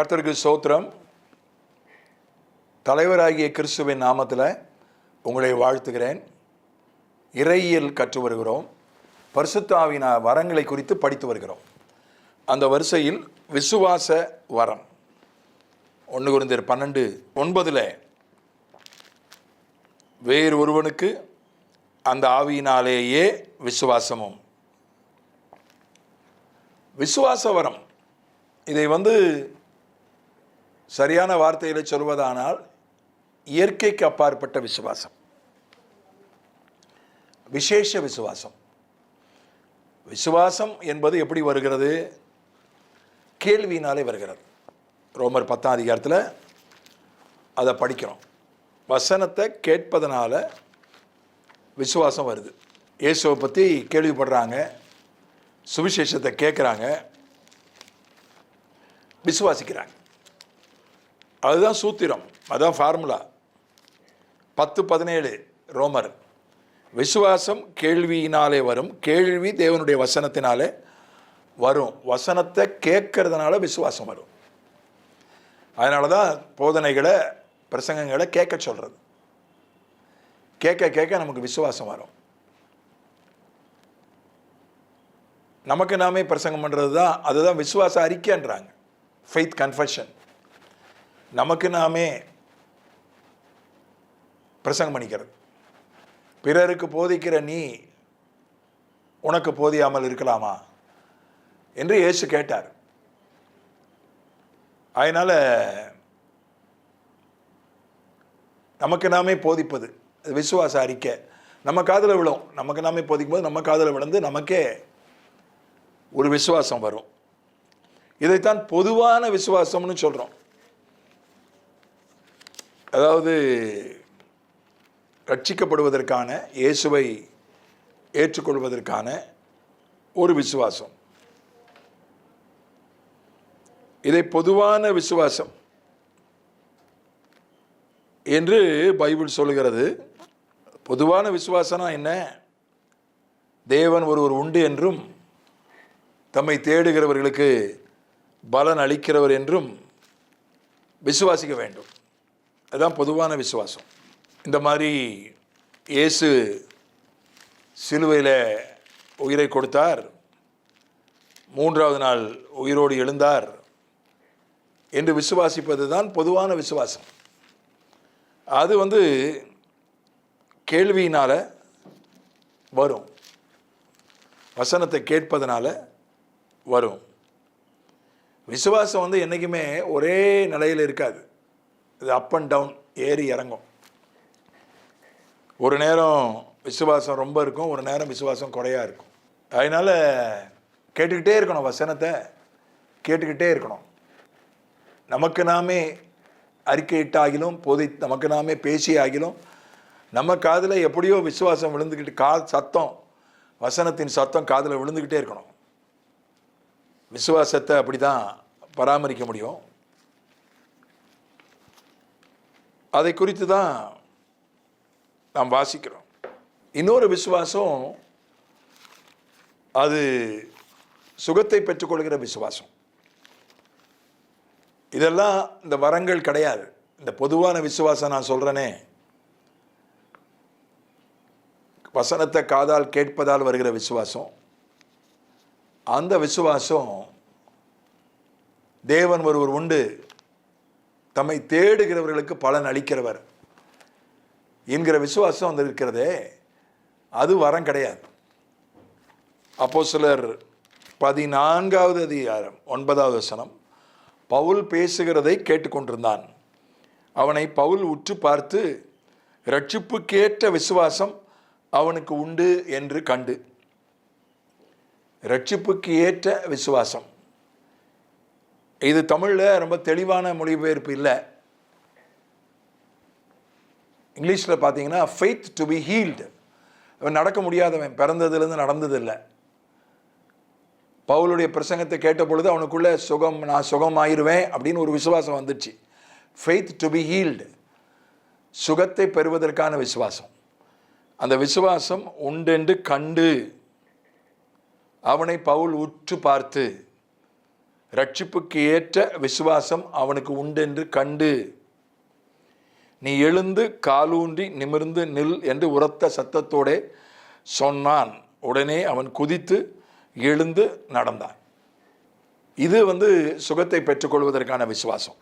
கர்த்தருக்கு ஸ்தோத்திரம். தலைவராகிய கிறிஸ்துவின் நாமத்தில் உங்களை வாழ்த்துகிறேன். இறையியல் கற்று வருகிறோம். பரிசுத்த ஆவியின் வரங்களை குறித்து படித்து வருகிறோம். அந்த வரிசையில் விசுவாச வரம் 1 கொரிந்தியர் 12:9 வேறு ஒருவனுக்கு அந்த ஆவியினாலேயே விசுவாசமும். விசுவாச வரம் இதை சரியான வார்த்தையில் சொல்வதானால் இயற்கைக்கு அப்பாற்பட்ட விசுவாசம், விசேஷ விசுவாசம். விசுவாசம் என்பது எப்படி வருகிறது? கேள்வியினாலே வருகிறது. ரோமர் 10ஆம் அதிகாரத்தில் அதை படிக்கிறோம். வசனத்தை கேட்பதனால விசுவாசம் வருது. இயேசுவை பற்றி கேள்விப்படுறாங்க, சுவிசேஷத்தை கேட்குறாங்க, விசுவாசிக்கிறாங்க. அதுதான் சூத்திரம், அதுதான் ஃபார்முலா. 10:17 ரோமர். விசுவாசம் கேள்வியினாலே வரும், கேள்வி தேவனுடைய வசனத்தினாலே வரும். வசனத்தை கேட்கறதுனால விசுவாசம் வரும். அதனால தான் போதனைகளை, பிரசங்கங்களை கேட்க சொல்கிறது. கேட்க கேட்க நமக்கு விசுவாசம் வரும். நமக்கு நாமே பிரசங்கம் பண்ணுறது தான், அதுதான் விசுவாச அறிக்கைன்றாங்க, ஃபெய்த் கன்ஃபெஷன். நமக்கு நாமே பிரசங்கம் பண்ணிக்கிறது. பிறருக்கு போதிக்கிற நீ உனக்கு போதியாமல் இருக்கலாமா என்று இயேசு கேட்டார். அதனால் நமக்கு நாமே போதிப்பது விசுவாச அறிக்கை. நம்ம காதில் விழும். நமக்கு நாமே போதிக்கும் போது நம்ம காதில் விழுந்து நமக்கே ஒரு விசுவாசம் வரும். இதைத்தான் பொதுவான விசுவாசம்னு சொல்கிறோம். அதாவது ரட்சிக்கப்படுவதற்கான, இயேசுவை ஏற்றுக்கொள்வதற்கான ஒரு விசுவாசம். இதை பொதுவான விசுவாசம் என்று பைபிள் சொல்லுகிறது. பொதுவான விசுவாசம்னா என்ன? தேவன் ஒருவர் உண்டு என்றும், தம்மை தேடுகிறவர்களுக்கு பலன் அளிக்கிறவர் என்றும் விசுவாசிக்க வேண்டும். அதுதான் பொதுவான விசுவாசம். இந்த மாதிரி இயேசு சிலுவையில் உயிரை கொடுத்தார், 3ஆவது நாள் உயிரோடு எழுந்தார் என்று விசுவாசிப்பது தான் பொதுவான விசுவாசம். அது கேள்வியினால் வரும், வசனத்தை கேட்பதனால வரும். விசுவாசம் என்றைக்குமே ஒரே நிலையில் இருக்காது. இது அப் அண்ட் டவுன், ஏறி இறங்கும். ஒரு நேரம் விசுவாசம் ரொம்ப இருக்கும், ஒரு நேரம் விசுவாசம் குறையாக இருக்கும். அதனால் கேட்டுக்கிட்டே இருக்கணும், வசனத்தை கேட்டுக்கிட்டே இருக்கணும். நமக்கு நாமே அறிக்கையிட்டாகிலும் நமக்கு நாமே பேசி ஆகிலும் நம்ம காதில் எப்படியோ விசுவாசம் விழுந்துக்கிட்டு, சத்தம், வசனத்தின் சத்தம் காதில் விழுந்துக்கிட்டே இருக்கணும். விசுவாசத்தை அப்படி தான் பராமரிக்க முடியும். அதை குறித்து தான் நாம் வாசிக்கிறோம். இன்னொரு விசுவாசம், அது சுகத்தை பெற்றுக்கொள்கிற விசுவாசம். இதெல்லாம் இந்த வரங்கள் கிடையாது. இந்த பொதுவான விசுவாசம் நான் சொல்கிறேனே, வசனத்தை காதால் கேட்பதால் வருகிற விசுவாசம், அந்த விசுவாசம் தேவன் ஒருவர் உண்டு, தம்மை தேடுகிறவர்களுக்கு பலன் அளிக்கிறவர் என்கிற விசுவாசம் இருக்கிறதே, அது வரம் கிடையாது. அப்போஸ்தலர் 14ஆவது அதிகாரம் 9ஆவது வசனம். பவுல் பேசுகிறதை கேட்டுக்கொண்டிருந்தான். அவனை பவுல் உற்று பார்த்து, இரட்சிப்புக்கேற்ற விசுவாசம் அவனுக்கு உண்டு என்று கண்டு. இரட்சிப்புக்கு ஏற்ற விசுவாசம், இது தமிழில் ரொம்ப தெளிவான மொழிபெயர்ப்பு இல்லை. இங்கிலீஷில் பார்த்தீங்கன்னா ஃபெய்த் டு பி ஹீல்டு. அவன் நடக்க முடியாதவன், பிறந்ததுலேருந்து நடந்ததில்லை. பவுலுடைய பிரசங்கத்தை கேட்ட பொழுது அவனுக்குள்ள நான் சுகமாயிருவேன் அப்படின்னு ஒரு விசுவாசம் வந்துச்சு. ஃபெய்த் டு பி ஹீல்டு, சுகத்தை பெறுவதற்கான விசுவாசம். அந்த விசுவாசம் உண்டென்று கண்டு அவனை பவுல் உற்று பார்த்து ரட்சிப்புக்கு ஏற்ற விசுவாசம் அவனுக்கு உண்டென்று கண்டு நீ எழுந்து காலூன்றி நிமிர்ந்து நில் என்று உரத்த சத்தத்தோட சொன்னான். உடனே அவன் குதித்து எழுந்து நடந்தான். இது சுகத்தை பெற்றுக்கொள்வதற்கான விசுவாசம்.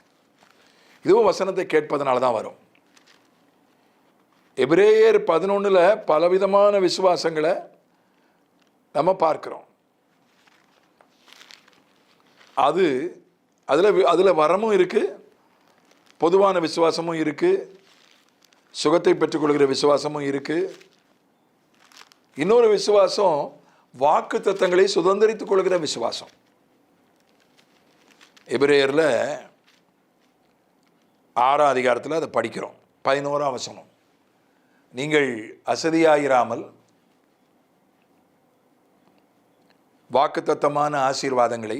இதுவும் வசனத்தை கேட்பதனால தான் வரும். எபிரேயர் 11 பலவிதமான விசுவாசங்களை நம்ம பார்க்கிறோம். அதில் வரமும் இருக்கு, பொதுவான விசுவாசமும் இருக்கு, சுகத்தை பெற்றுக்கொள்கிற விசுவாசமும் இருக்கு. இன்னொரு விசுவாசம் வாக்கு தத்தங்களை சுதந்திரித்துக் கொள்கிற விசுவாசம். எபிரேயர்ல 6ஆம் அதிகாரத்தில் அதை படிக்கிறோம். 11ஆம் வசனம், நீங்கள் அசதியாயிராமல் வாக்குத்தத்தமான ஆசீர்வாதங்களை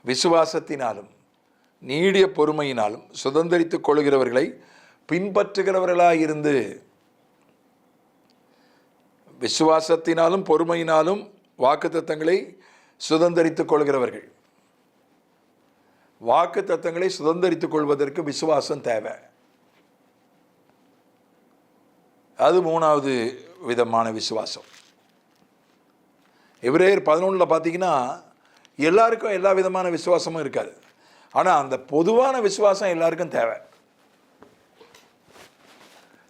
விசுவாசத்தினாலும் நீடிய பொறுமையினாலும் சுதந்திரித்துக் கொள்கிறவர்களை பின்பற்றுகிறவர்களாயிருந்து, விசுவாசத்தினாலும் பொறுமையினாலும் வாக்குத்தத்தங்களை சுதந்திரித்துக் கொள்கிறவர்கள். வாக்குத்தத்தங்களை சுதந்திரித்துக் கொள்வதற்கு விசுவாசம் தேவை. அது 3வது விதமான விசுவாசம். எபிரேயர் 11 பார்த்தீங்கன்னா எல்லாருக்கும் எல்லா விதமான விசுவாசமும் இருக்காது. ஆனால் அந்த பொதுவான விசுவாசம் எல்லாருக்கும் தேவை.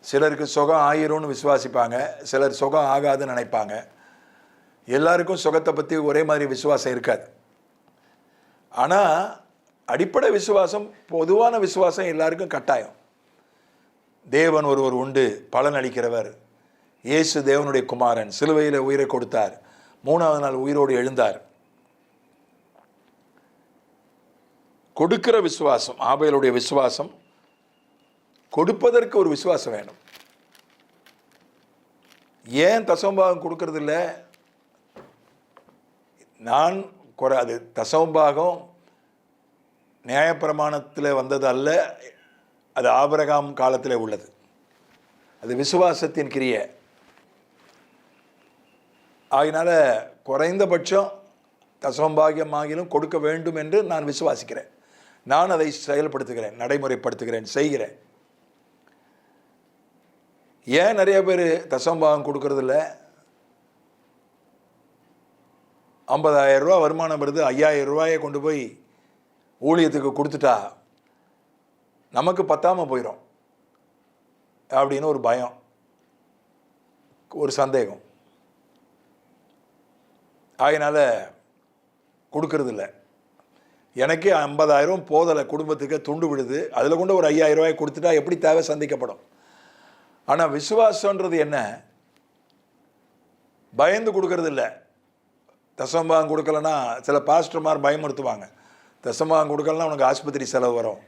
சிலருக்கு சுகம் ஆயிரும்னு விசுவாசிப்பாங்க, சிலர் சுகம் ஆகாதுன்னு நினைப்பாங்க. எல்லாருக்கும் சுகத்தை பற்றி ஒரே மாதிரி விசுவாசம் இருக்காது. ஆனால் அடிப்படை விசுவாசம், பொதுவான விசுவாசம் எல்லாருக்கும் கட்டாயம். தேவன் ஒருவர் உண்டு, பலன் அளிக்கிறவர். இயேசு தேவனுடைய குமாரன், சிலுவையில் உயிரை கொடுத்தார், 3வது நாள் உயிரோடு எழுந்தார். கொடுக்கிற விசுவாசம், ஆபேலுடைய விசுவாசம். கொடுப்பதற்கு ஒரு விசுவாசம் வேணும். ஏன் தசமபாகம் கொடுக்கறதில்ல? அது தசமபாகம் நியாயப்பிரமாணத்தில் வந்தது அல்ல, அது ஆபிரகாம் காலத்தில் உள்ளது. அது விசுவாசத்தின் கிரியை. ஆகினால குறைந்தபட்சம் தசமபாகியமாகிலும் கொடுக்க வேண்டும் என்று நான் விசுவாசிக்கிறேன். நான் அதை செயல்படுத்துகிறேன், நடைமுறைப்படுத்துகிறேன், செய்கிறேன். ஏன் நிறைய பேர் தசமபாகம் கொடுக்கறதில்ல? 50,000 ரூபா வருமானம் வருது, 5,000 ரூபாயை கொண்டு போய் ஊழியத்துக்கு கொடுத்துட்டா நமக்கு பத்தாம போயிடும் அப்படின்னு ஒரு பயம், ஒரு சந்தேகம். அதனால கொடுக்கறதில்ல. எனக்கே 50,000 போதலை, குடும்பத்துக்கு துண்டு விடுது, அதில் கொண்டு ஒரு 5,000 ரூபாய் கொடுத்துட்டா எப்படி தேவை சந்திக்கப்படும். ஆனால் விசுவாசன்றது என்ன? பயந்து கொடுக்கறது இல்லை. தசமபாகம் கொடுக்கலன்னா சில பாஸ்டர்மார் பயமுறுத்துவாங்க. தசமபாகம் கொடுக்கலன்னா உனக்கு ஆஸ்பத்திரி செலவு வரும்,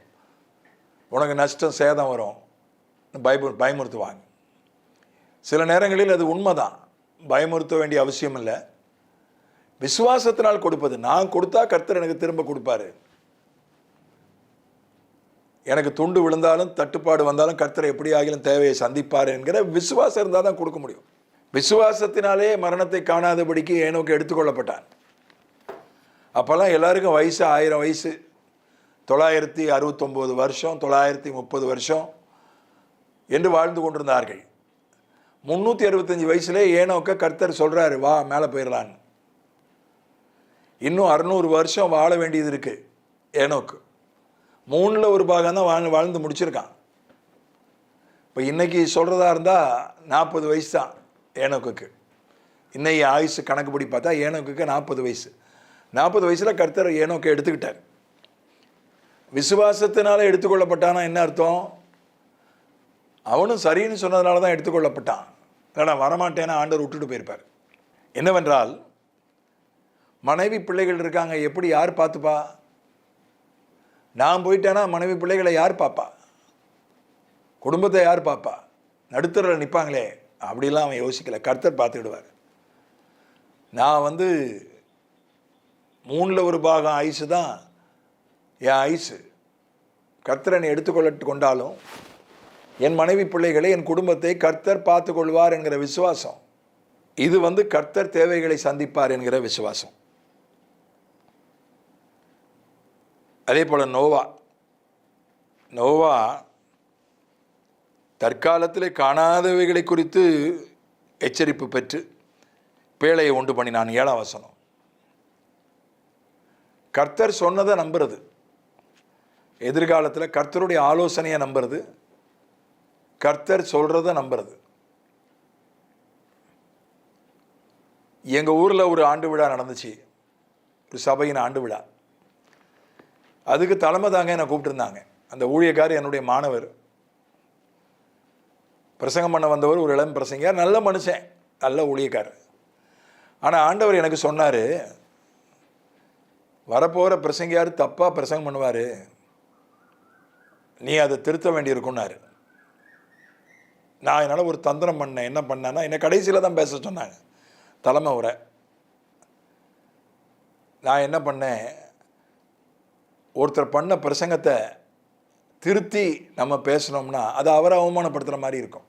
உனக்கு நஷ்டம் சேதம் வரும், பயமுறுத்துவாங்க. சில நேரங்களில் அது உண்மைதான், பயமுறுத்த வேண்டிய அவசியம் இல்லை. விசுவாசத்தினால் கொடுப்பது. நான் கொடுத்தா கர்த்தர் எனக்கு திரும்ப கொடுப்பாரு. எனக்கு துண்டு விழுந்தாலும் தட்டுப்பாடு வந்தாலும் கர்த்தர் எப்படி ஆகிலும் தேவையை சந்திப்பார் என்கிற விசுவாசம் இருந்தால் தான் கொடுக்க முடியும். விசுவாசத்தினாலே மரணத்தை காணாதபடிக்கு ஏனோக்கு எடுத்துக்கொள்ளப்பட்டான். அப்போல்லாம் எல்லாருக்கும் வயசு 1000 வயசு, 969 வருஷம், 930 வருஷம் என்று வாழ்ந்து கொண்டிருந்தார்கள். 365 வயசுலே ஏனோக்க கர்த்தர் சொல்றாரு, வா மேலே போயிடலான்னு. இன்னும் 600 வருஷம் வாழ வேண்டியது இருக்கு ஏனோக்கு. 3ல் ஒரு பாகம் தான் வாழ்ந்து முடிச்சிருக்கான். இப்போ இன்னைக்கு சொல்றதா இருந்தால் 40 வயசு தான் ஏனோக்குக்கு. இன்னைக்கு ஆயுசு கணக்குப்படி பார்த்தா ஏனோக்குக்கு 40 வயசு. 40 வயசில் கர்த்தர் ஏனோக்கை எடுத்துக்கிட்டார். விசுவாசத்தினால எடுத்துக்கொள்ளப்பட்டானா என்ன அர்த்தம்? அவனும் சரின்னு சொன்னதுனால தான் எடுத்துக்கொள்ளப்பட்டான். இல்லைனா வரமாட்டேன்னா ஆண்டவர் விட்டுட்டு போயிருப்பார். என்னவென்றால், மனைவி பிள்ளைகள் இருக்காங்க, எப்படி யார் பார்த்துப்பா? நான் போயிட்டேன்னா மனைவி பிள்ளைகளை யார் பார்ப்பா? குடும்பத்தை யார் பார்ப்பா? நடுத்தரில் நிற்பாங்களே, அப்படிலாம் அவன் யோசிக்கல. கர்த்தர் பார்த்துக்கிடுவார். நான் 3ல் ஒரு பாகம் ஆயுசு தான் என் ஆயுசு. கர்த்தரனை எடுத்துக்கொள்ள கொண்டாலும் என் மனைவி பிள்ளைகளை, என் குடும்பத்தை கர்த்தர் பார்த்து கொள்வார் என்கிற விசுவாசம். இது கர்த்தர் தேவைகளை சந்திப்பார் என்கிற விசுவாசம். அதே போல் நோவா தற்காலத்தில் காணாதவைகளை குறித்து எச்சரிப்பு பெற்று பேழையை உண்டு பண்ணினான். 7ஆம் வசனம். கர்த்தர் சொன்னதை நம்புறது, எதிர்காலத்தில் கர்த்தருடைய ஆலோசனையை நம்புறது, கர்த்தர் சொல்றதை நம்புறது. எங்கள் ஊரில் ஒரு ஆண்டு விழா நடந்துச்சு, ஒரு சபையின் ஆண்டு விழா. அதுக்கு தலைமை தாங்க என்னை கூப்பிட்டுருந்தாங்க. அந்த ஊழியக்காரர் என்னுடைய மாணவர், பிரசங்கம் பண்ண வந்தவர், ஒரு இளம் பிரசங்கர், நல்ல மனுஷன், நல்ல ஊழியக்காரர். ஆனால் ஆண்டவர் எனக்கு சொன்னார், வரப்போகிற பிரசங்கியார் தப்பாக பிரசங்கம் பண்ணுவார், நீ அதை திருத்த வேண்டியிருக்குன்னாரு. நான் என்னால் ஒரு தந்திரம் பண்ணேன். என்ன பண்ணேன்னா, என்னை கடைசியில் தான் பேச சொன்னாங்க தலைமை உரை. நான் என்ன பண்ணேன், ஒருத்தர் பண்ண பிரசங்கத்தை திருத்தி நம்ம பேசணும்னா அது அவரை அவமானப்படுத்துகிற மாதிரி இருக்கும்,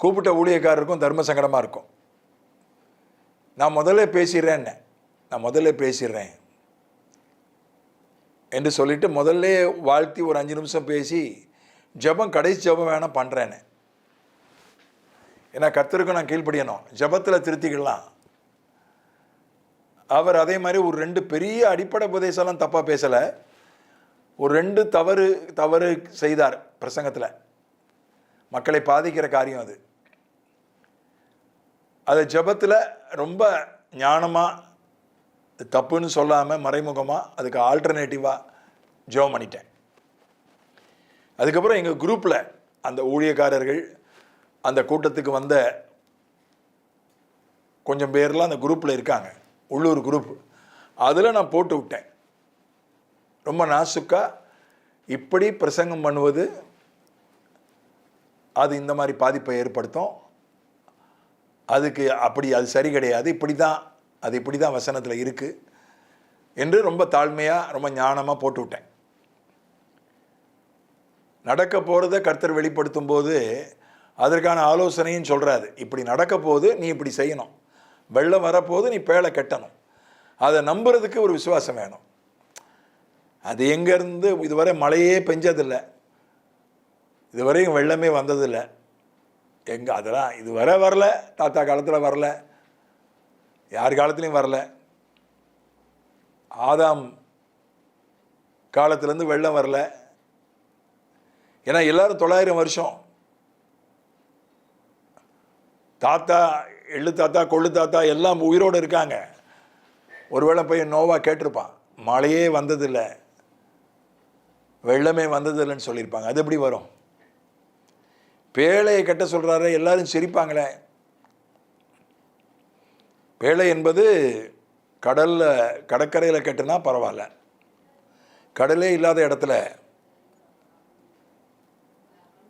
கூப்பிட்ட ஊழியக்காரருக்கும் தர்ம சங்கடமாக இருக்கும். நான் முதல்ல பேசிடுறேன் என்று சொல்லிட்டு முதல்ல வாழ்த்தி ஒரு 5 நிமிஷம் பேசி ஜபம், கடைசி ஜபம் வேணால் பண்ணுறேன்னு. ஏன்னா கர்த்தருக்கும் நான் கீழ்ப்படியணும், ஜபத்தில் திருத்திக்கலாம். அவர் அதே மாதிரி ஒரு 2 பெரிய அடிப்படை உபதேசம்லாம் தப்பாக பேசலை, ஒரு 2 தவறு செய்தார் பிரசங்கத்தில், மக்களை பாதிக்கிற காரியம் அது. அதை ஜபத்தில் ரொம்ப ஞானமாக தப்புன்னு சொல்லாமல் மறைமுகமாக அதுக்கு ஆல்டர்னேட்டிவாக ஜெபம் பண்ணிட்டேன். அதுக்கப்புறம் எங்கள் குரூப்பில் அந்த ஊழியக்காரர்கள், அந்த கூட்டத்துக்கு வந்த கொஞ்சம் பேர்லாம் அந்த குரூப்பில் இருக்காங்க, உள்ளூர் குரூப், அதில் நான் போட்டு விட்டேன் ரொம்ப நாசுக்காக, இப்படி பிரசங்கம் பண்ணுவது அது இந்த மாதிரி பாதிப்பை ஏற்படுத்தும், அதுக்கு அப்படி அது சரி கிடையாது, இப்படி தான் வசனத்தில் இருக்குது என்று ரொம்ப தாழ்மையாக ரொம்ப ஞானமாக போட்டு விட்டேன். நடக்க போகிறத கர்த்தர் வெளிப்படுத்தும் போது அதற்கான ஆலோசனையும் சொல்கிறாரு. இப்படி நடக்க போது நீ இப்படி செய்யணும், வெள்ளம் வரப்போது நீ பேழை கட்டணும். அதை நம்புறதுக்கு ஒரு விசுவாசம் வேணும். அது எங்கேருந்து, இதுவரை மழையே பெஞ்சதில்லை, இதுவரையும் வெள்ளமே வந்ததில்லை, அதெல்லாம் இதுவரை வரல, தாத்தா காலத்தில் வரல, யார் காலத்துலேயும் வரல, ஆதாம் காலத்துலேருந்து வெள்ளம் வரல. ஏன்னா எல்லாரும் 900 வருஷம் தாத்தா, எள்ளு தாத்தா, கொள்ளு தாத்தா எல்லாம் உயிரோடு இருக்காங்க. ஒருவேளை போய் நோவா கேட்டிருப்பான், மழையே வந்ததில்லை, வெள்ளமே வந்ததில்லைன்னு சொல்லியிருப்பாங்க. அது எப்படி வரும்? பேழையை கட்ட சொல்கிறாரு, எல்லாரும் சிரிப்பாங்களே. பேழை என்பது கடற்கரையில் கட்டுனா பரவாயில்ல, கடலே இல்லாத இடத்துல,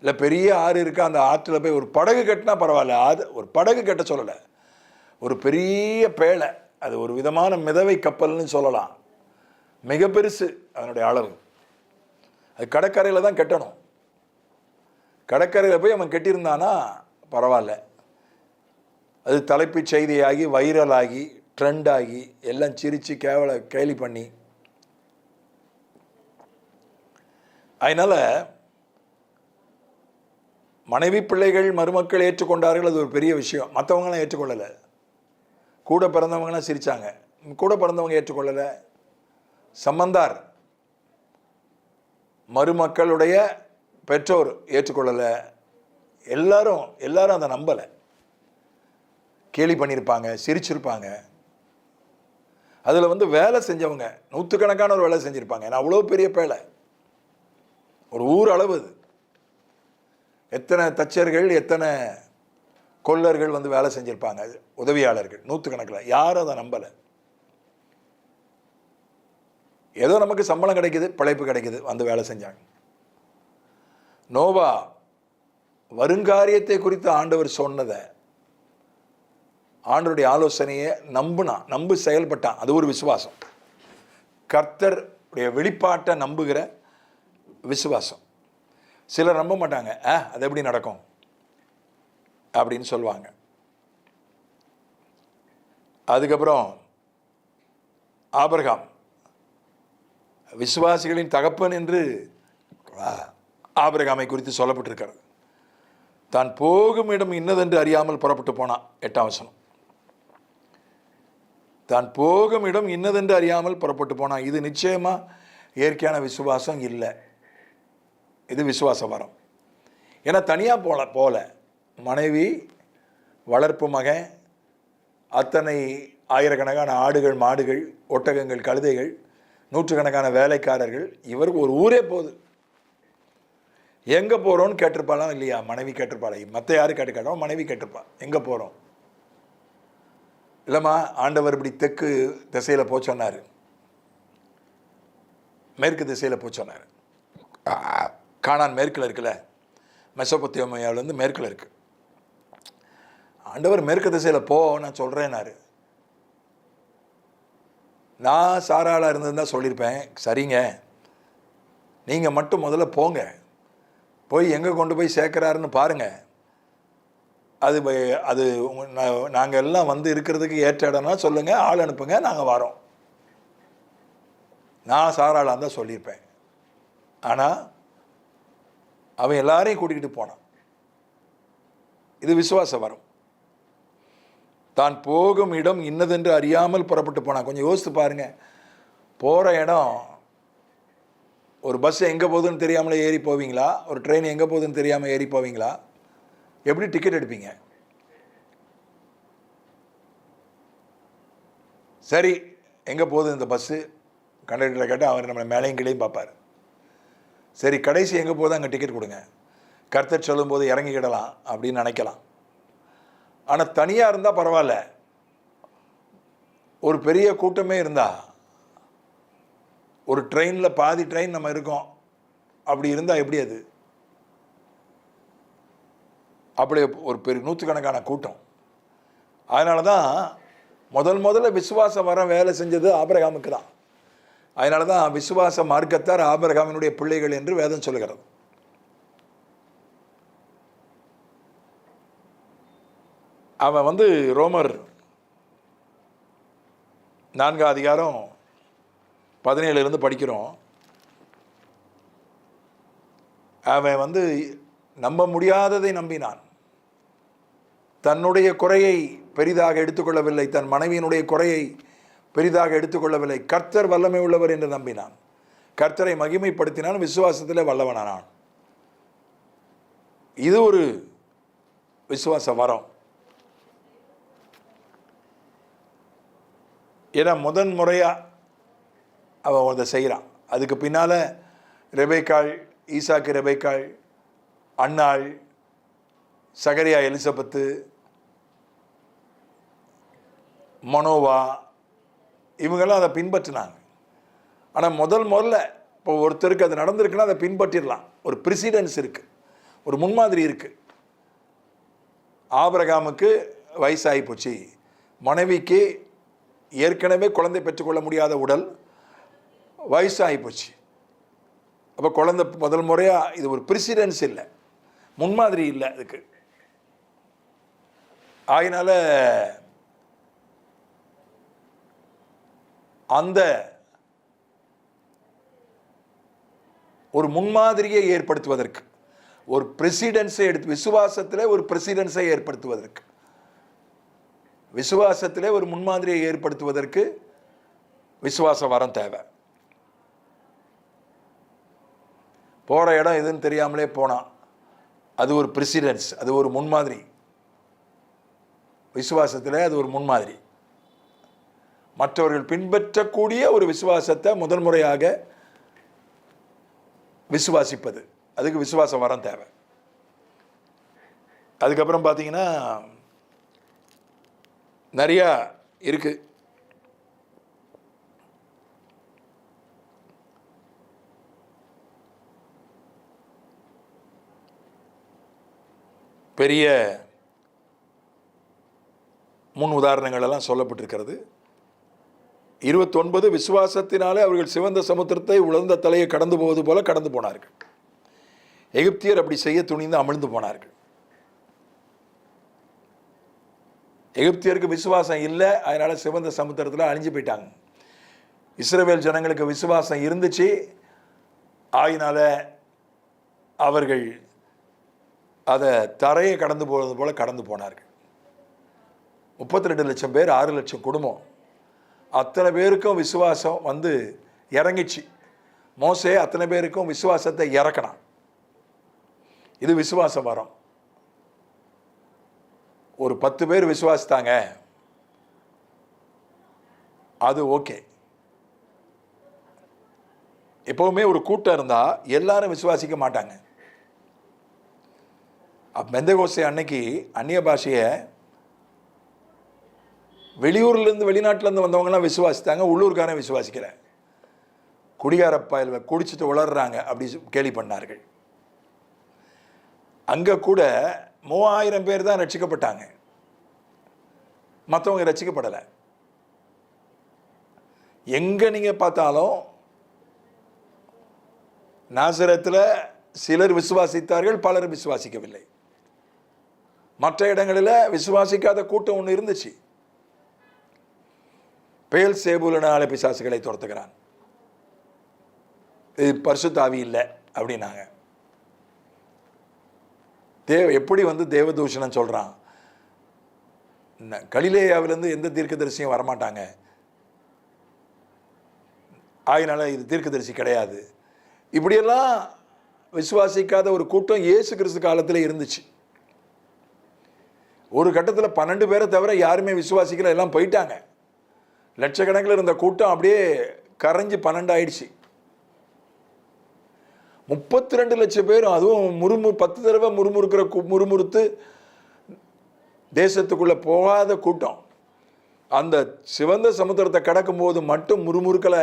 இல்லை பெரிய ஆறு இருக்கா, அந்த ஆற்றுல போய் ஒரு படகு கட்டினா பரவாயில்ல. ஒரு படகு கட்ட சொல்லலை, ஒரு பெரிய பேழை, அது ஒரு விதமான மிதவை கப்பல்னு சொல்லலாம், மிக பெருசு அதனுடைய அளவு. அது கடற்கரையில் தான் கட்டணும். கடற்கரையில் போய் அவன் கட்டியிருந்தானா பரவாயில்ல. அது தலைப்பு செய்தியாகி வைரலாகி ட்ரெண்ட் ஆகி எல்லாம் சிரித்து கேலி பண்ணி, அதனால் மனைவி பிள்ளைகள் மருமக்கள் ஏற்றுக்கொண்டார்கள், அது ஒரு பெரிய விஷயம். மற்றவங்களாம் ஏற்றுக்கொள்ளலை, கூட பிறந்தவங்களாம் சிரித்தாங்க, கூட பிறந்தவங்க ஏற்றுக்கொள்ளலை. சம்பந்தார் மருமக்களுடைய பெற்றோர் ஏற்றுக்கொள்ளலை, எல்லாரும் அதை நம்பலை, கேலி பண்ணியிருப்பாங்க, சிரிச்சிருப்பாங்க. அதில் வேலை செஞ்சவங்க நூற்றுக்கணக்கான ஒரு வேலை செஞ்சுருப்பாங்க. ஏன்னா அவ்வளோ பெரிய பேழை, ஒரு ஊர் அளவு அது. எத்தனை தச்சர்கள், எத்தனை கொல்லர்கள் வேலை செஞ்சுருப்பாங்க, உதவியாளர்கள் நூற்றுக்கணக்கில். யாரும் அதை நம்பலை. ஏதோ நமக்கு சம்பளம் கிடைக்குது, பிழைப்பு கிடைக்குது, வேலை செஞ்சாங்க. நோவா வருங்காரியத்தை குறித்து ஆண்டவர் சொன்னதை, ஆண்டவருடைய ஆலோசனையை நம்பி செயல்பட்டான். அது ஒரு விசுவாசம், கர்த்தருடைய வெளிப்பாட்டை நம்புகிற விசுவாசம். சிலர் நம்ப மாட்டாங்க, அது எப்படி நடக்கும் அப்படின்னு சொல்லுவாங்க. அதுக்கப்புறம் ஆபிரகாம் விசுவாசிகளின் தகப்பன் என்று ஆபிரகாமை குறித்து சொல்லப்பட்டிருக்கிறது. தான் போகும் இடம் இன்னதென்று அறியாமல் புறப்பட்டு போனான். 8ஆம் வசனம். தான் போகும் இடம் இன்னதென்று அறியாமல் புறப்பட்டு போனான். இது நிச்சயமா இயற்கையான விசுவாசம் இல்லை. இது விசுவாச வரம். ஏன்னா தனியாக போல மனைவி, வளர்ப்பு மகன், அத்தனை ஆயிரக்கணக்கான ஆடுகள், மாடுகள், ஒட்டகங்கள், கழுதைகள், நூற்றுக்கணக்கான வேலைக்காரர்கள், இவருக்கு ஒரு ஊரே போகுது. எங்கே போகிறோன்னு கேட்டிருப்பாலாம் இல்லையா? மனைவி கேட்டிருப்பாளே. மற்ற யாரும் கேட்டுக்காட்டோம், மனைவி கேட்டிருப்பா, எங்கே போகிறோம்? இல்லைம்மா, ஆண்டவர் இப்படி தெற்கு திசையில் போய் சொன்னார், மேற்கு திசையில் போய் சொன்னார். கானான் மேற்கில் இருக்குல்ல, மெசொப்பொத்தேமியாவிலேருந்து மேற்கில் இருக்கு. ஆண்டவர் மேற்கு திசையில் போ நான் சொல்கிறேன்னாரு. நான் சாராளாக இருந்ததுதான் சொல்லியிருப்பேன், சரிங்க நீங்கள் மட்டும் முதல்ல போங்க, போய் எங்கே கொண்டு போய் சேர்க்குறாருன்னு பாருங்கள், அது அது நாங்கள் எல்லாம் வந்து இருக்கிறதுக்கு ஏற்ற இடம்னா சொல்லுங்கள், ஆள் அனுப்புங்க, நாங்கள் வரோம். நான் சாராளாக தான் சொல்லியிருப்பேன். ஆனால் அவன் எல்லாரையும் கூட்டிகிட்டு போனான். இது விசுவாச வரும். தான் போகும் இடம் இன்னதென்று அறியாமல் புறப்பட்டு போனான். கொஞ்சம் யோசித்து பாருங்க. போகிற இடம், ஒரு பஸ் எங்கே போகுதுன்னு தெரியாமலே ஏறி போவீங்களா? ஒரு ட்ரெயின் எங்கே போகுதுன்னு தெரியாமல் ஏறி போவீங்களா? எப்படி டிக்கெட் எடுப்பீங்க? சரி, எங்கே போகுது இந்த பஸ்ஸு? கண்டக்டரை கேட்டால் அவர் நம்மளை மேலேயும் கீழேயும் பார்ப்பார். சரி, கடைசி எங்கே போகுது அங்கே டிக்கெட் கொடுங்க, கர்த்தர் சொல்லும்போது இறங்கிக்கிடலாம் அப்படின்னு நினைக்கலாம். ஆனால் தனியாக இருந்தால் பரவாயில்ல, ஒரு பெரிய கூட்டமே இருந்தால், ஒரு ட்ரெயினில் பாதி ட்ரெயின் நம்ம இருக்கோம், அப்படி இருந்தால் எப்படி அது? அப்படி ஒரு பெரிய நூற்றுக்கணக்கான கூட்டம். அதனால தான் முதல்ல விசுவாச வரம் வேலை செஞ்சது ஆபிரகாமுக்கு தான். அதனால தான் விசுவாச மார்க்கத்தார் ஆபிரகாமினுடைய பிள்ளைகள் என்று வேதம் சொல்லுகிறது. அவன் வந்து ரோமர் 4ஆம் அதிகாரம் 17 படிக்கிறோம். அவன் வந்து நம்ப முடியாததை நம்பினான். தன்னுடைய குறையை பெரிதாக எடுத்துக்கொள்ளவில்லை, தன் மனைவியினுடைய குறையை பெரிதாக எடுத்துக்கொள்ளவில்லை. கர்த்தர் வல்லமை உள்ளவர் என்று நம்பினான், கர்த்தரை மகிமைப்படுத்தினான், விசுவாசத்தில் வல்லவனானான். இது ஒரு விசுவாச வரம். ஏன்னா முதன்முறையாக அவன் அதை செய்கிறான். அதுக்கு பின்னால் ரெபேக்காள், ஈசாக்கு ரெபேக்காள், அன்னாள், சகரியா எலிசபெத்து, மனோவா, இவங்கெல்லாம் அதை பின்பற்றினாங்க. ஆனால் முதல்ல இப்போ ஒருத்தருக்கு அது நடந்திருக்குன்னா அதை பின்பற்றிடலாம். ஒரு ப்ரெசிடென்ஸ் இருக்குது, ஒரு முன்மாதிரி இருக்குது. ஆபிரகாமுக்கு வயசாகி போச்சு, மனைவிக்கு ஏற்கனவே குழந்தை பெற்றுக்கொள்ள முடியாத உடல், வயசாகி போச்சு. அப்போ குழந்தை முதல் முறையாக, இது ஒரு ப்ரெசிடென்ஸ் இல்லை, முன்மாதிரி இல்லை அதுக்கு. அதனால அந்த ஒரு முன்மாதிரியை ஏற்படுத்துவதற்கு, ஒரு பிரசிடென்ஸை விசுவாசத்தில் ஒரு பிரசிடென்ஸை ஏற்படுத்துவதற்கு, விசுவாசத்திலே ஒரு முன்மாதிரியை ஏற்படுத்துவதற்கு விசுவாச வரம் தேவை. போகிற இடம் எதுன்னு தெரியாமலே போனான், அது ஒரு பிரசிடென்ஸ், அது ஒரு முன்மாதிரி. விசுவாசத்திலே அது ஒரு முன்மாதிரி. மற்றவர்கள் பின்பற்றக்கூடிய ஒரு விசுவாசத்தை முதல் முறையாக விசுவாசிப்பது, அதுக்கு விசுவாச வரம் தேவை. அதுக்கப்புறம் பார்த்தீங்கன்னா நிறையா இருக்கு. பெரிய முன் உதாரணங்கள் எல்லாம் சொல்லப்பட்டிருக்கிறது. 29 விசுவாசத்தினாலே அவர்கள் சிவந்த சமுத்திரத்தை உலர்ந்த தலையை கடந்து போவது போல கடந்து போனார்கள். எகிப்தியர் அப்படி செய்ய துணிந்து அமிழ்ந்து போனார்கள். எகிப்தியருக்கு விசுவாசம் இல்லை, அதனால சிவந்த சமுத்திரத்தில் அழிஞ்சு போயிட்டாங்க. இஸ்ரவேல் ஜனங்களுக்கு விசுவாசம் இருந்துச்சு. ஆயினால அவர்கள் அதை தரையை கடந்து போவது போல கடந்து போனார்கள். 32 லட்சம் பேர், 6 லட்சம் குடும்பம், அத்தனை பேருக்கும் விசுவாசம் வந்து இறங்கிச்சு. மோசே அத்தனை பேருக்கும் விசுவாசத்தை இறக்கினான். இது விசுவாசம் வரும். ஒரு 10 பேர் விசுவாசித்தாங்க, அது ஓகே. எப்பவுமே ஒரு கூட்டம் இருந்தா எல்லாரும் விசுவாசிக்க மாட்டாங்க. பெந்தகோஸ்தே அன்னைக்கு அந்நிய பாஷையை வெளியூர்ல இருந்து வெளிநாட்டுல இருந்து வந்தவங்கலாம் விசுவாசித்தாங்க, உள்ளூர்காரன் விசுவாசிக்கிற. குடிகார பயல்வ குடிச்சிட்டு உளர்றாங்க அப்படி கேலி பண்ணார்கள். அங்க கூட 3000 பேர் தான் ரட்சிக்கப்பட்டாங்க, மற்றவங்க ரட்சிக்கப்படலை. எங்க நீங்க பார்த்தாலும் நாசரத்தில் சிலர் விசுவாசித்தார்கள், பலர் விசுவாசிக்கவில்லை. மற்ற இடங்களில் விசுவாசிக்காத கூட்டம் ஒன்று இருந்துச்சு. பெயல் சேபுலனால பிசாசுகளை துரத்துகிறான், இது பரிசுத்தாவி இல்லை அப்படின்னாங்க. எப்படி வந்து தேவதூஷணம் சொல்றான். கலிலேயாவிலிருந்து எந்த தீர்க்கதரிசியும் வரமாட்டாங்க, ஆயினால இது தீர்க்கதரிசி கிடையாது. இப்படியெல்லாம் விசுவாசிக்காத ஒரு கூட்டம் இயேசு கிறிஸ்து காலத்தில் இருந்துச்சு. ஒரு கட்டத்தில் 12 பேரை தவிர யாருமே விசுவாசிக்கல, எல்லாம் போயிட்டாங்க. லட்சக்கணக்கில் இருந்த கூட்டம் அப்படியே கரைஞ்சு 12 ஆயிடுச்சு. 32 லட்சம் பேரும், அதுவும் 10 தடவை முறுமுறுத்து தேசத்துக்குள்ள போகாத கூட்டம். அந்த சிவந்த சமுத்திரத்தை கடக்கும் போது மட்டும் முறுமுறுக்கல.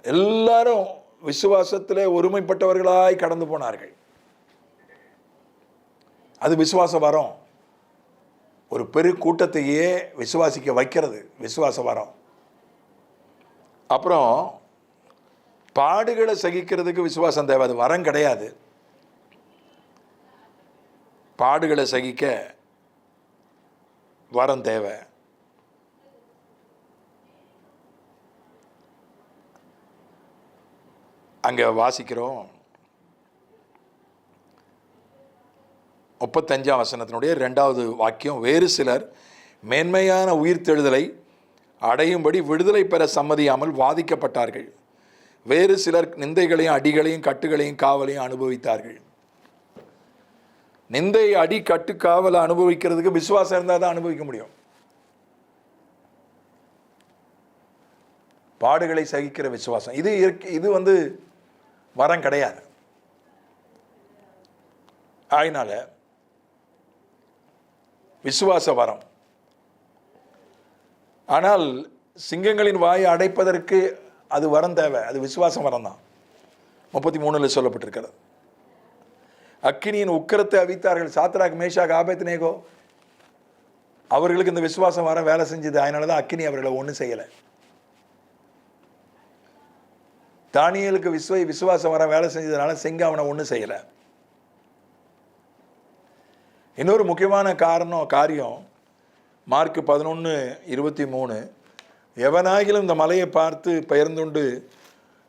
எல்லாரும் விசுவாசத்திலே ஒருமைப்பட்டவர்களாய் கடந்து போனார்கள். அது விசுவாச வரம். ஒரு பெரு கூட்டத்தையே விசுவாசிக்க வைக்கிறது விசுவாச வரம். அப்புறம் பாடுகளை சகிக்கிறதுக்கு விசுவாசம் தேவை, அது வரம் கிடையாது. பாடுகளை சகிக்க வரம் தேவை. அங்க வாசிக்கிறோம் 35ஆம் வசனத்தினுடைய 2வது வாக்கியம். வேறு சிலர் மேன்மையான உயிர்த்தெழுதலை அடையும்படி விடுதலை பெற சம்மதியாமல் வாதிக்கப்பட்டார்கள். வேறு சிலர் நிந்தைகளையும் அடிகளையும் கட்டுகளையும் காவலையும் அனுபவித்தார்கள். நிந்தை, அடி, கட்டு, காவலை அனுபவிக்கிறதுக்கு விசுவாசம் இருந்தால் தான் அனுபவிக்க முடியும். பாடுகளை சகிக்கிற விசுவாசம் இது வந்து வரம் கிடையாது. ஆயினால விசுவாச வரம். ஆனால் சிங்கங்களின் வாயை அடைப்பதற்கு அது வரம் தேவை, அது விசுவாசம் வரம் தான். 33 சொல்லப்பட்டிருக்கிறது. அக்கினியின் உக்கிரத்தை அவித்தார்கள். சாத்ராக், மேஷாக், ஆபேத்நேகோ, அவர்களுக்கு இந்த விசுவாசம் வரம் வேலை செஞ்சது. அதனாலதான் அக்கினி அவர்களை ஒன்றும் செய்யலை. தானியேலுக்கு விசுவாசம் வர வேலை செஞ்சதுனால சிங்கம் அவனை ஒன்றும் செய்யலை. இன்னொரு முக்கியமான காரியம் மார்க் 11:23, எவனாகிலும் இந்த மலையை பார்த்து பெயர்ந்துண்டு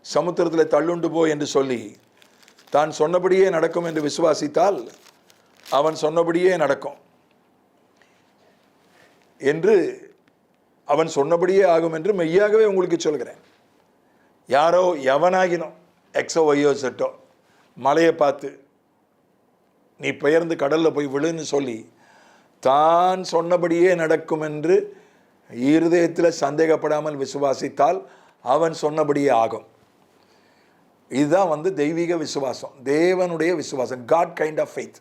சமுத்திரத்தில் தள்ளுண்டு போ என்று சொல்லி தான் சொன்னபடியே நடக்கும் என்று விசுவாசித்தால் அவன் சொன்னபடியே நடக்கும் என்று, அவன் சொன்னபடியே ஆகும் என்று மெய்யாகவே உங்களுக்கு சொல்கிறேன். யாரோ எவனாகினோம் எக்ஸோ ஒய்யோ செட்டோ மலையை பார்த்து நீ பெயர்ந்து கடல்ல போய் விழுன்னு சொல்லி தான் சொன்னபடியே நடக்கும் என்று இருதயத்தில் சந்தேகப்படாமல் விசுவாசித்தால் அவன் சொன்னபடியே ஆகும். இதுதான் வந்து தெய்வீக விசுவாசம், தேவனுடைய விசுவாசம், காட் கைண்ட் ஆஃப் ஃபெய்த்.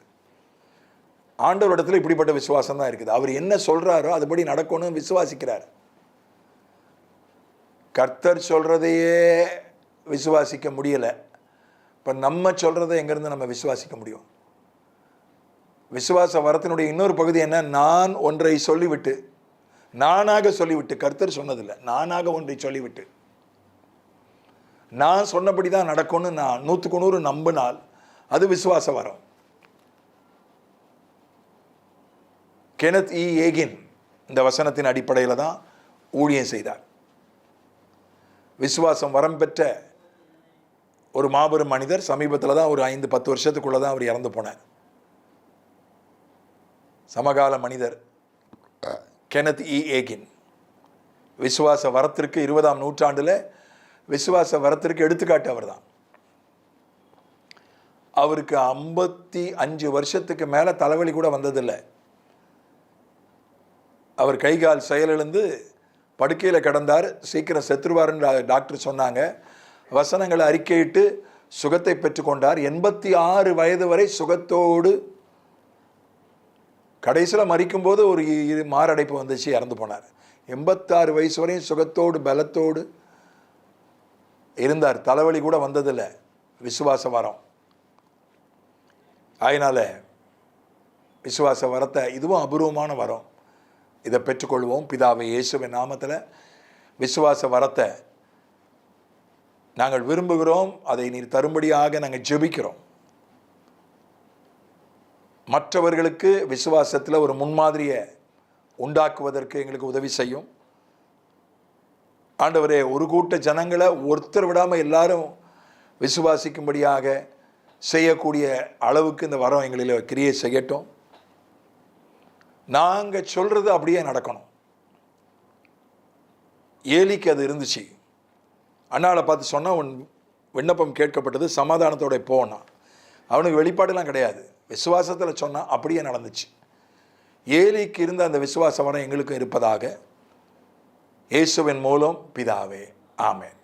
ஆண்டவரிடத்தில் இப்படிப்பட்ட விசுவாசம் தான் இருக்குது. அவர் என்ன சொல்றாரோ அதுபடி நடக்கணும்னு விசுவாசிக்கிறார். கர்த்தர் சொல்றதையே விசுவாசிக்க முடியலை. இப்போ நம்ம சொல்றதை எங்கிருந்து நம்ம விசுவாசிக்க முடியும்? விசுவாச வரத்தினுடைய இன்னொரு பகுதி என்ன? நான் ஒன்றை சொல்லிவிட்டு, நானாக சொல்லிவிட்டு, கர்த்தர் சொன்னதில்லை, நானாக ஒன்றை சொல்லிவிட்டு நான் சொன்னபடி தான் நடக்கும்னு நான் 100க்கு 100 நம்பினால் அது விசுவாச வரம். கெனத் இ ஏகின் இந்த வசனத்தின் அடிப்படையில் தான் ஊழியம் செய்தார். விசுவாசம் வரம் பெற்ற ஒரு மாபெரும் மனிதர். சமீபத்தில் தான் ஒரு 5-10 வருஷத்துக்குள்ளே தான் அவர் இறந்து போனார். சமகால மனிதர் கெனத் இ ஏகின். விசுவாச வரத்திற்கு 20ஆம் நூற்றாண்டில் விசுவாச வரத்திற்கு எடுத்துக்காட்டு அவர் தான். அவருக்கு 55 வருஷத்துக்கு மேலே தலைவலி கூட வந்ததில்லை. அவர் கைகால் செயலிழந்து படுக்கையில் கிடந்தார். சீக்கிரம் செத்துருவாருன்னு டாக்டர் சொன்னாங்க. வசனங்களை அறிக்கையிட்டு சுகத்தை பெற்றுக்கொண்டார். 86 வயது வரை சுகத்தோடு, கடைசியில் மறிக்கும்போது ஒரு மாரடைப்பு வந்துச்சு, இறந்து போனார். 86 வயசு வரையும் சுகத்தோடு பலத்தோடு இருந்தார். தலைவலி கூட வந்ததில்லை. விசுவாச வரம். அதனால விசுவாச வரத்தை, இதுவும் அபூர்வமான வரம், இதை பெற்றுக்கொள்வோம். பிதாவை இயேசுவின் நாமத்தில் விசுவாச வரத்தை நாங்கள் விரும்புகிறோம். அதை நீர் தரும்படியாக நாங்கள் ஜெபிக்கிறோம். மற்றவர்களுக்கு விசுவாசத்தில் ஒரு முன்மாதிரியை உண்டாக்குவதற்கு எங்களுக்கு உதவி செய்யும் ஆண்டவரே. ஒரு கூட்ட ஜனங்களை ஒருத்தர் விடாமல் எல்லாரும் விசுவாசிக்கும்படியாக செய்யக்கூடிய அளவுக்கு இந்த வரம் எங்களில் கிரியை செய்யட்டும். நாங்கள் சொல்கிறது அப்படியே நடக்கணும். ஏலிக்கு அது இருந்துச்சு. அண்ணாவை பார்த்து சொன்னால் உன் விண்ணப்பம் கேட்கப்பட்டது, சமாதானத்தோட போனான். அவனுக்கு வெளிப்பாடுலாம் கிடையாது. விசுவாசத்தில் சொன்னால் அப்படியே நடந்துச்சு. ஏலிக்கு இருந்த அந்த விசுவாச வரம் எங்களுக்கும் இருப்பதாக இயேசுவின் மூலம் பிதாவே, ஆமென்.